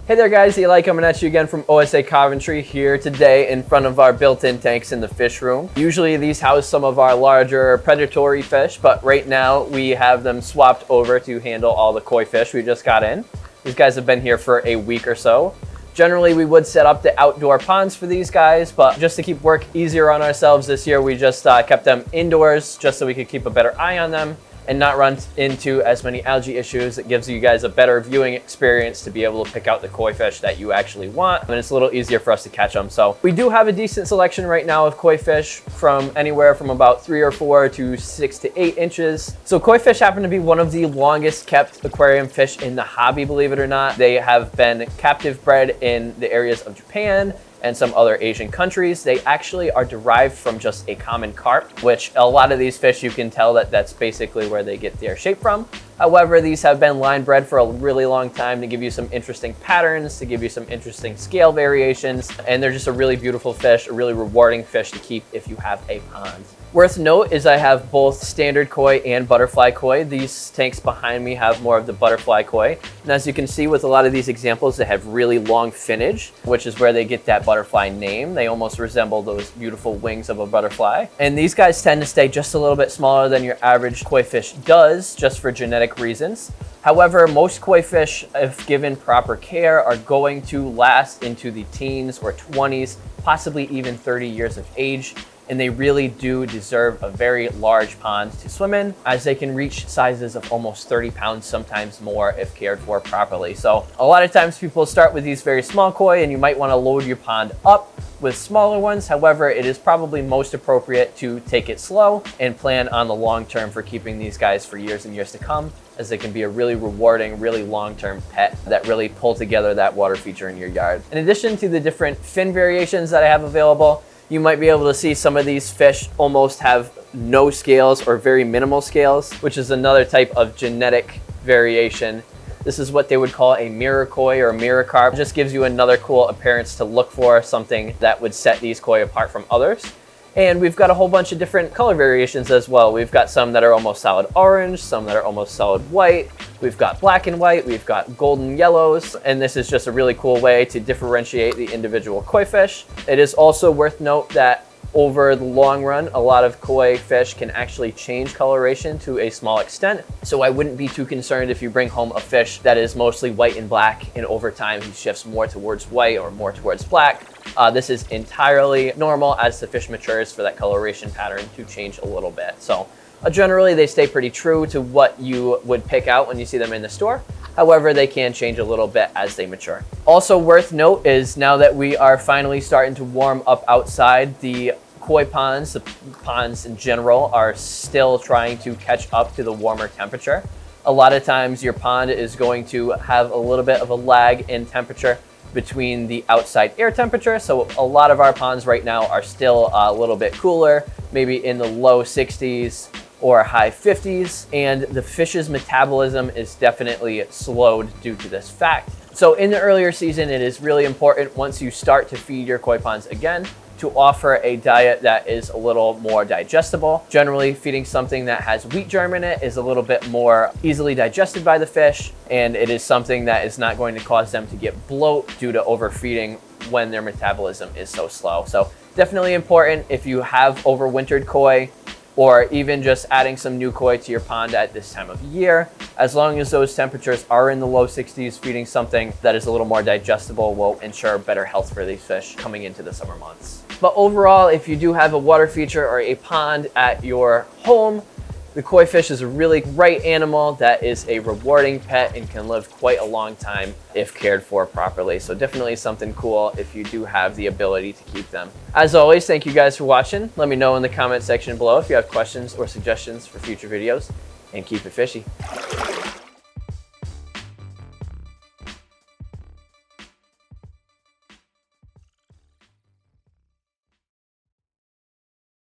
Hey there guys, Eli coming at you again from OSA Coventry here today in front of our built-in tanks in the fish room. Usually these house some of our larger predatory fish, but right now we have them swapped over to handle all the koi fish we just got in. These guys have been here for a week or so. Generally we would set up the outdoor ponds for these guys, but just to keep work easier on ourselves this year, we just kept them indoors just so we could keep a better eye on them and not run into as many algae issues. It gives you guys a better viewing experience to be able to pick out the koi fish that you actually want, and it's a little easier for us to catch them. So we do have a decent selection right now of koi fish from anywhere from about 3 or 4 to 6 to 8 inches. So koi fish happen to be one of the longest kept aquarium fish in the hobby, believe it or not. They have been captive bred in the areas of Japan and some other Asian countries. They actually are derived from just a common carp, which a lot of these fish, you can tell that that's basically where they get their shape from. However, these have been line bred for a really long time to give you some interesting patterns, to give you some interesting scale variations, and they're just a really beautiful fish, a really rewarding fish to keep if you have a pond. Worth note is I have both standard koi and butterfly koi. These tanks behind me have more of the butterfly koi. And as you can see with a lot of these examples, they have really long finnage, which is where they get that butterfly name. They almost resemble those beautiful wings of a butterfly. And these guys tend to stay just a little bit smaller than your average koi fish does, just for genetic reasons. However, most koi fish, if given proper care, are going to last into the teens or 20s, possibly even 30 years of age. And they really do deserve a very large pond to swim in, as they can reach sizes of almost 30 pounds, sometimes more if cared for properly. So a lot of times people start with these very small koi and you might want to load your pond up with smaller ones. However, it is probably most appropriate to take it slow and plan on the long term for keeping these guys for years and years to come, as they can be a really rewarding, really long-term pet that really pull together that water feature in your yard. In addition to the different fin variations that I have available, you might be able to see some of these fish almost have no scales or very minimal scales, which is another type of genetic variation. This is what they would call a mirror koi or mirror carp. It just gives you another cool appearance to look for, something that would set these koi apart from others. And we've got a whole bunch of different color variations as well. We've got some that are almost solid orange, some that are almost solid white. We've got black and white, we've got golden yellows, and this is just a really cool way to differentiate the individual koi fish. It is also worth note that over the long run, a lot of koi fish can actually change coloration to a small extent. So I wouldn't be too concerned if you bring home a fish that is mostly white and black, and over time he shifts more towards white or more towards black. This is entirely normal as the fish matures for that coloration pattern to change a little bit. So generally they stay pretty true to what you would pick out when you see them in the store. However, they can change a little bit as they mature. Also worth note is now that we are finally starting to warm up outside, the koi ponds, the ponds in general, are still trying to catch up to the warmer temperature. A lot of times your pond is going to have a little bit of a lag in temperature between the outside air temperature. So a lot of our ponds right now are still a little bit cooler, maybe in the low 60s or high 50s, and the fish's metabolism is definitely slowed due to this fact. So in the earlier season, it is really important, once you start to feed your koi ponds again, to offer a diet that is a little more digestible. Generally, feeding something that has wheat germ in it is a little bit more easily digested by the fish, and it is something that is not going to cause them to get bloat due to overfeeding when their metabolism is so slow. So definitely important if you have overwintered koi, or even just adding some new koi to your pond at this time of year. As long as those temperatures are in the low 60s, feeding something that is a little more digestible will ensure better health for these fish coming into the summer months. But overall, if you do have a water feature or a pond at your home, the koi fish is a really great animal that is a rewarding pet and can live quite a long time if cared for properly. So definitely something cool if you do have the ability to keep them. As always, thank you guys for watching. Let me know in the comment section below if you have questions or suggestions for future videos, and keep it fishy.